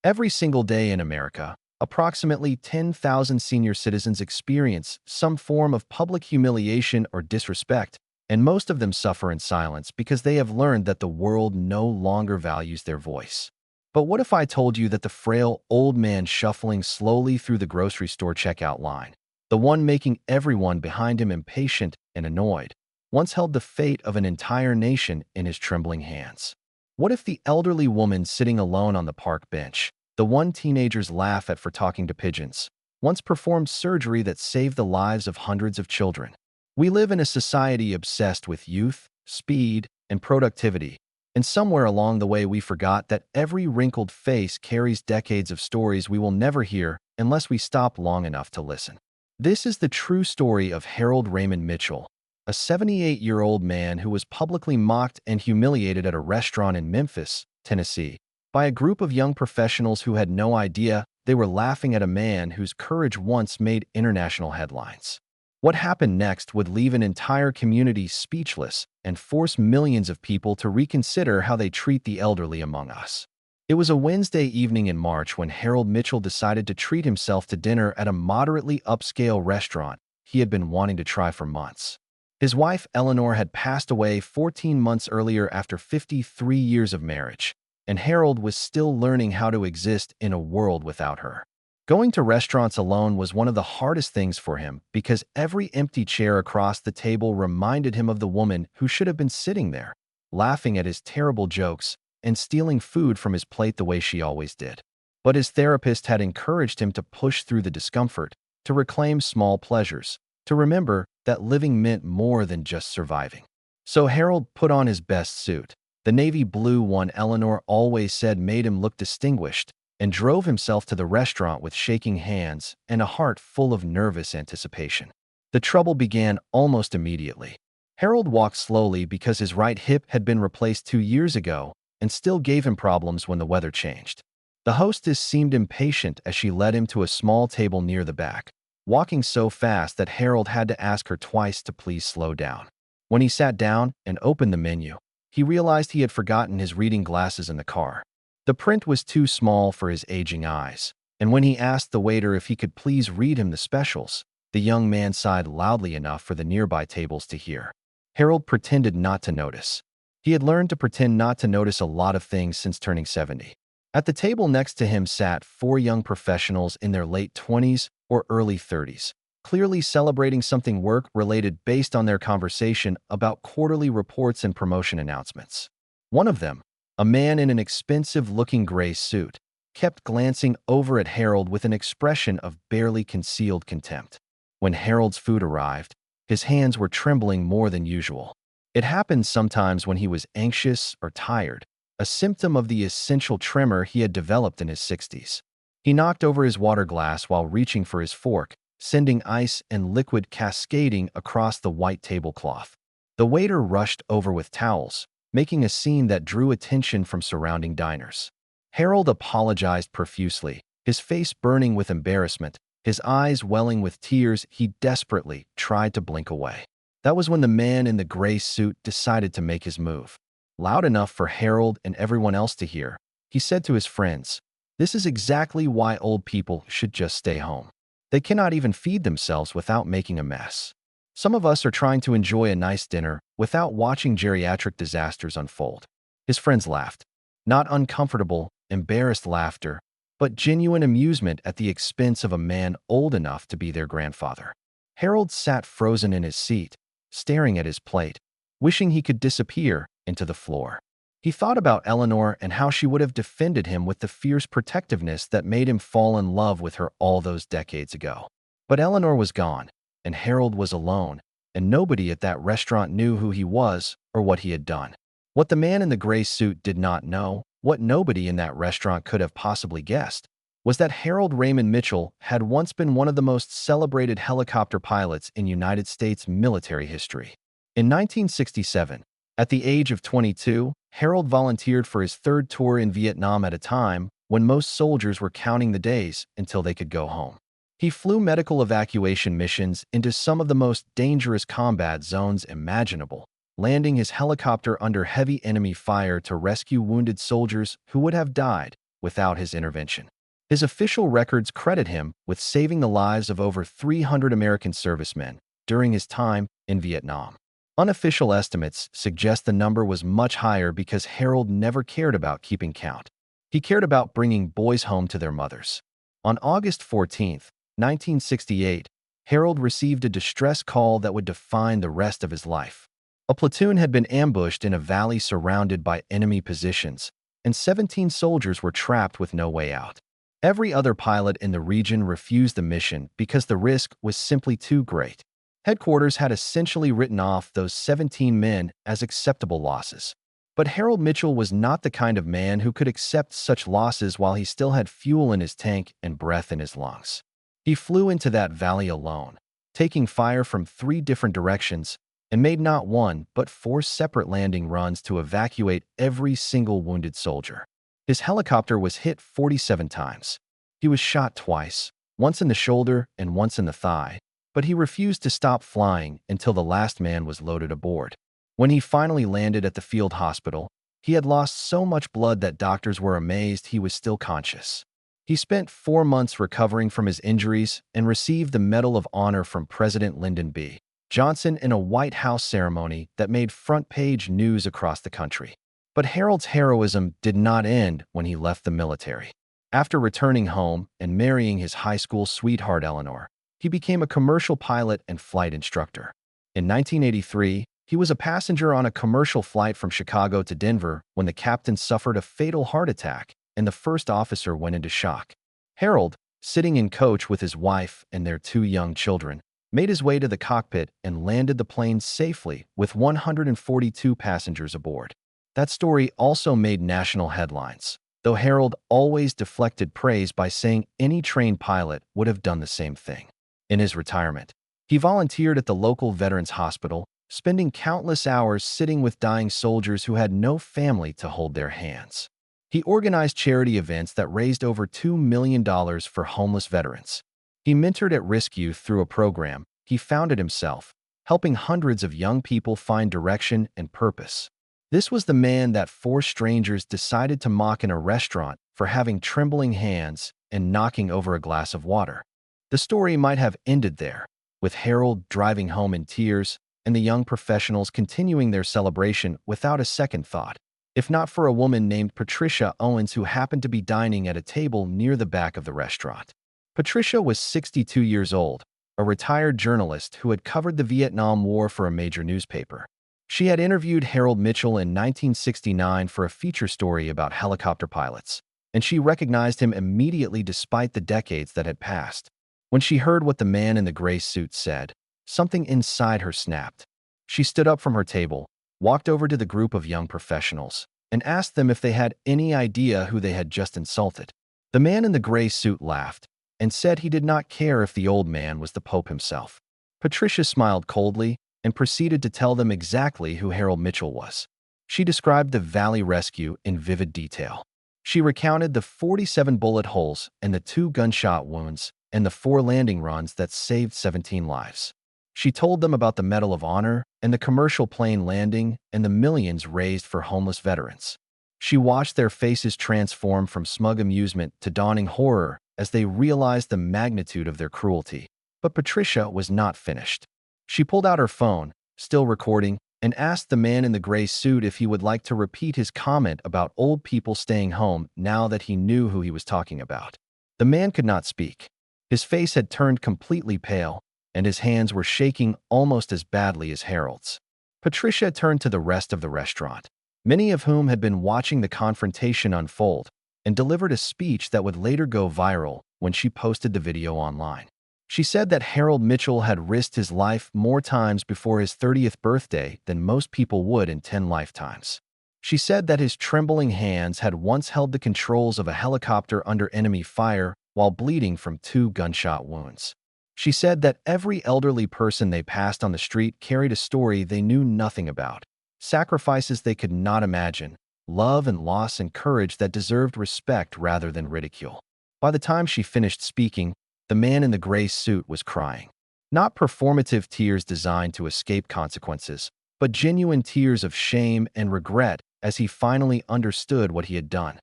Every single day in America, approximately 10,000 senior citizens experience some form of public humiliation or disrespect, and most of them suffer in silence because they have learned that the world no longer values their voice. But what if I told you that the frail old man shuffling slowly through the grocery store checkout line, the one making everyone behind him impatient and annoyed, once held the fate of an entire nation in his trembling hands? What if the elderly woman sitting alone on the park bench, the one teenagers laugh at for talking to pigeons, once performed surgery that saved the lives of hundreds of children? We live in a society obsessed with youth, speed, and productivity, and somewhere along the way we forgot that every wrinkled face carries decades of stories we will never hear unless we stop long enough to listen. This is the true story of Harold Raymond Mitchell, a 78-year-old man who was publicly mocked and humiliated at a restaurant in Memphis, Tennessee, by a group of young professionals who had no idea they were laughing at a man whose courage once made international headlines. What happened next would leave an entire community speechless and force millions of people to reconsider how they treat the elderly among us. It was a Wednesday evening in March when Harold Mitchell decided to treat himself to dinner at a moderately upscale restaurant he had been wanting to try for months. His wife, Eleanor, had passed away 14 months earlier after 53 years of marriage, and Harold was still learning how to exist in a world without her. Going to restaurants alone was one of the hardest things for him because every empty chair across the table reminded him of the woman who should have been sitting there, laughing at his terrible jokes and stealing food from his plate the way she always did. But his therapist had encouraged him to push through the discomfort, to reclaim small pleasures, to remember that living meant more than just surviving. So Harold put on his best suit, the navy blue one Eleanor always said made him look distinguished, and drove himself to the restaurant with shaking hands and a heart full of nervous anticipation. The trouble began almost immediately. Harold walked slowly because his right hip had been replaced 2 years ago and still gave him problems when the weather changed. The hostess seemed impatient as she led him to a small table near the back, walking so fast that Harold had to ask her twice to please slow down. When he sat down and opened the menu, he realized he had forgotten his reading glasses in the car. The print was too small for his aging eyes, and when he asked the waiter if he could please read him the specials, the young man sighed loudly enough for the nearby tables to hear. Harold pretended not to notice. He had learned to pretend not to notice a lot of things since turning 70. At the table next to him sat 4 young professionals in their late 20s or early 30s, clearly celebrating something work-related based on their conversation about quarterly reports and promotion announcements. One of them, a man in an expensive-looking gray suit, kept glancing over at Harold with an expression of barely concealed contempt. When Harold's food arrived, his hands were trembling more than usual. It happened sometimes when he was anxious or tired, a symptom of the essential tremor he had developed in his 60s. He knocked over his water glass while reaching for his fork, sending ice and liquid cascading across the white tablecloth. The waiter rushed over with towels, making a scene that drew attention from surrounding diners. Harold apologized profusely, his face burning with embarrassment, his eyes welling with tears. He desperately tried to blink away. That was when the man in the gray suit decided to make his move. Loud enough for Harold and everyone else to hear, he said to his friends, "This is exactly why old people should just stay home. They cannot even feed themselves without making a mess. Some of us are trying to enjoy a nice dinner without watching geriatric disasters unfold." His friends laughed. Not uncomfortable, embarrassed laughter, but genuine amusement at the expense of a man old enough to be their grandfather. Harold sat frozen in his seat, staring at his plate, wishing he could disappear into the floor. He thought about Eleanor and how she would have defended him with the fierce protectiveness that made him fall in love with her all those decades ago. But Eleanor was gone, and Harold was alone, and nobody at that restaurant knew who he was or what he had done. What the man in the gray suit did not know, what nobody in that restaurant could have possibly guessed, was that Harold Raymond Mitchell had once been one of the most celebrated helicopter pilots in United States military history. In 1967, at the age of 22, Harold volunteered for his 3rd tour in Vietnam at a time when most soldiers were counting the days until they could go home. He flew medical evacuation missions into some of the most dangerous combat zones imaginable, landing his helicopter under heavy enemy fire to rescue wounded soldiers who would have died without his intervention. His official records credit him with saving the lives of over 300 American servicemen during his time in Vietnam. Unofficial estimates suggest the number was much higher because Harold never cared about keeping count. He cared about bringing boys home to their mothers. On August 14, 1968, Harold received a distress call that would define the rest of his life. A platoon had been ambushed in a valley surrounded by enemy positions, and 17 soldiers were trapped with no way out. Every other pilot in the region refused the mission because the risk was simply too great. Headquarters had essentially written off those 17 men as acceptable losses. But Harold Mitchell was not the kind of man who could accept such losses while he still had fuel in his tank and breath in his lungs. He flew into that valley alone, taking fire from 3 different directions, and made not one but 4 separate landing runs to evacuate every single wounded soldier. His helicopter was hit 47 times. He was shot twice, once in the shoulder and once in the thigh, but he refused to stop flying until the last man was loaded aboard. When he finally landed at the field hospital, he had lost so much blood that doctors were amazed he was still conscious. He spent 4 months recovering from his injuries and received the Medal of Honor from President Lyndon B. Johnson in a White House ceremony that made front-page news across the country. But Harold's heroism did not end when he left the military. After returning home and marrying his high school sweetheart Eleanor, he became a commercial pilot and flight instructor. In 1983, he was a passenger on a commercial flight from Chicago to Denver when the captain suffered a fatal heart attack and the first officer went into shock. Harold, sitting in coach with his wife and their 2 young children, made his way to the cockpit and landed the plane safely with 142 passengers aboard. That story also made national headlines, though Harold always deflected praise by saying any trained pilot would have done the same thing. In his retirement, he volunteered at the local veterans hospital, spending countless hours sitting with dying soldiers who had no family to hold their hands. He organized charity events that raised over $2 million for homeless veterans. He mentored at-risk youth through a program he founded himself, helping hundreds of young people find direction and purpose. This was the man that 4 strangers decided to mock in a restaurant for having trembling hands and knocking over a glass of water. The story might have ended there, with Harold driving home in tears and the young professionals continuing their celebration without a second thought, if not for a woman named Patricia Owens who happened to be dining at a table near the back of the restaurant. Patricia was 62 years old, a retired journalist who had covered the Vietnam War for a major newspaper. She had interviewed Harold Mitchell in 1969 for a feature story about helicopter pilots, and she recognized him immediately despite the decades that had passed. When she heard what the man in the gray suit said, something inside her snapped. She stood up from her table, walked over to the group of young professionals, and asked them if they had any idea who they had just insulted. The man in the gray suit laughed and said he did not care if the old man was the Pope himself. Patricia smiled coldly and proceeded to tell them exactly who Harold Mitchell was. She described the Valley Rescue in vivid detail. She recounted the 47 bullet holes and the 2 gunshot wounds and the 4 landing runs that saved 17 lives. She told them about the Medal of Honor and the commercial plane landing and the millions raised for homeless veterans. She watched their faces transform from smug amusement to dawning horror as they realized the magnitude of their cruelty. But Patricia was not finished. She pulled out her phone, still recording, and asked the man in the gray suit if he would like to repeat his comment about old people staying home now that he knew who he was talking about. The man could not speak. His face had turned completely pale, and his hands were shaking almost as badly as Harold's. Patricia turned to the rest of the restaurant, many of whom had been watching the confrontation unfold, and delivered a speech that would later go viral when she posted the video online. She said that Harold Mitchell had risked his life more times before his 30th birthday than most people would in 10 lifetimes. She said that his trembling hands had once held the controls of a helicopter under enemy fire while bleeding from 2 gunshot wounds. She said that every elderly person they passed on the street carried a story they knew nothing about, sacrifices they could not imagine, love and loss and courage that deserved respect rather than ridicule. By the time she finished speaking, the man in the gray suit was crying. Not performative tears designed to escape consequences, but genuine tears of shame and regret as he finally understood what he had done.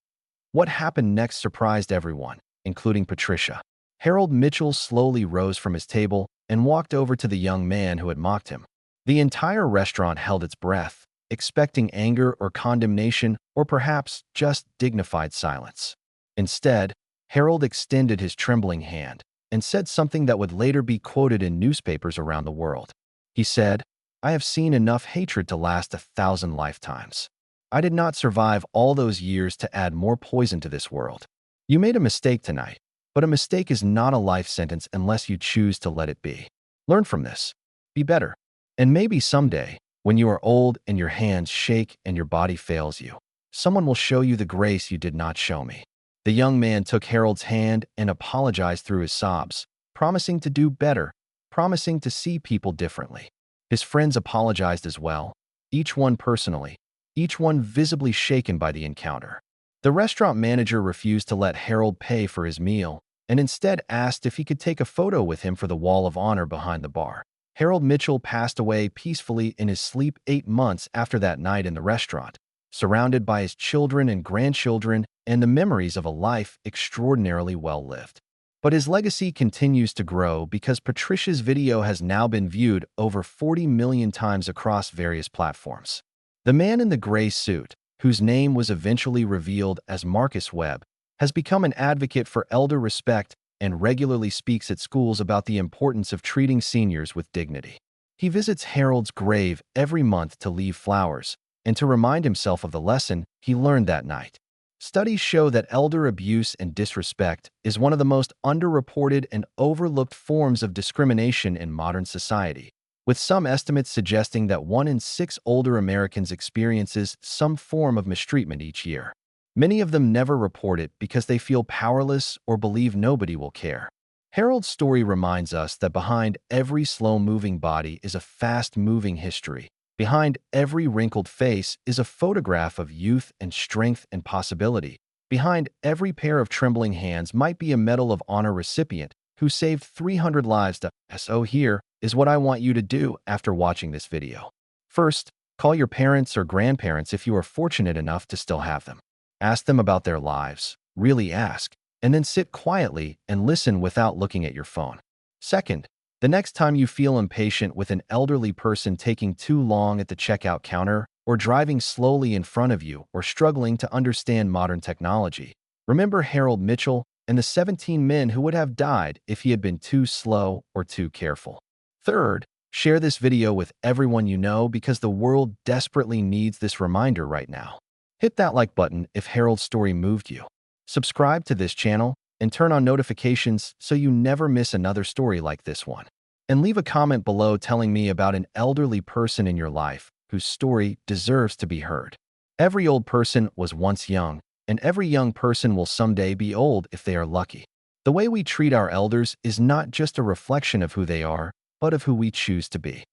What happened next surprised everyone, including Patricia. Harold Mitchell slowly rose from his table and walked over to the young man who had mocked him. The entire restaurant held its breath, expecting anger or condemnation or perhaps just dignified silence. Instead, Harold extended his trembling hand and said something that would later be quoted in newspapers around the world. He said, "I have seen enough hatred to last 1,000 lifetimes. I did not survive all those years to add more poison to this world. You made a mistake tonight, but a mistake is not a life sentence unless you choose to let it be. Learn from this. Be better. And maybe someday, when you are old and your hands shake and your body fails you, someone will show you the grace you did not show me." The young man took Harold's hand and apologized through his sobs, promising to do better, promising to see people differently. His friends apologized as well, each one personally, each one visibly shaken by the encounter. The restaurant manager refused to let Harold pay for his meal and instead asked if he could take a photo with him for the wall of honor behind the bar. Harold Mitchell passed away peacefully in his sleep 8 months after that night in the restaurant, surrounded by his children and grandchildren and the memories of a life extraordinarily well lived. But his legacy continues to grow because Patricia's video has now been viewed over 40 million times across various platforms. The man in the gray suit, whose name was eventually revealed as Marcus Webb, has become an advocate for elder respect and regularly speaks at schools about the importance of treating seniors with dignity. He visits Harold's grave every month to leave flowers and to remind himself of the lesson he learned that night. Studies show that elder abuse and disrespect is one of the most underreported and overlooked forms of discrimination in modern society, with some estimates suggesting that 1 in 6 older Americans experiences some form of mistreatment each year. Many of them never report it because they feel powerless or believe nobody will care. Harold's story reminds us that behind every slow-moving body is a fast-moving history. Behind every wrinkled face is a photograph of youth and strength and possibility. Behind every pair of trembling hands might be a Medal of Honor recipient who saved 300 lives. So here is what I want you to do after watching this video. First, call your parents or grandparents if you are fortunate enough to still have them. Ask them about their lives, really ask, and then sit quietly and listen without looking at your phone. Second, the next time you feel impatient with an elderly person taking too long at the checkout counter or driving slowly in front of you or struggling to understand modern technology, remember Harold Mitchell and the 17 men who would have died if he had been too slow or too careful. Third, share this video with everyone you know because the world desperately needs this reminder right now. Hit that like button if Harold's story moved you. Subscribe to this channel and turn on notifications so you never miss another story like this one. And leave a comment below telling me about an elderly person in your life whose story deserves to be heard. Every old person was once young, and every young person will someday be old if they are lucky. The way we treat our elders is not just a reflection of who they are, but of who we choose to be.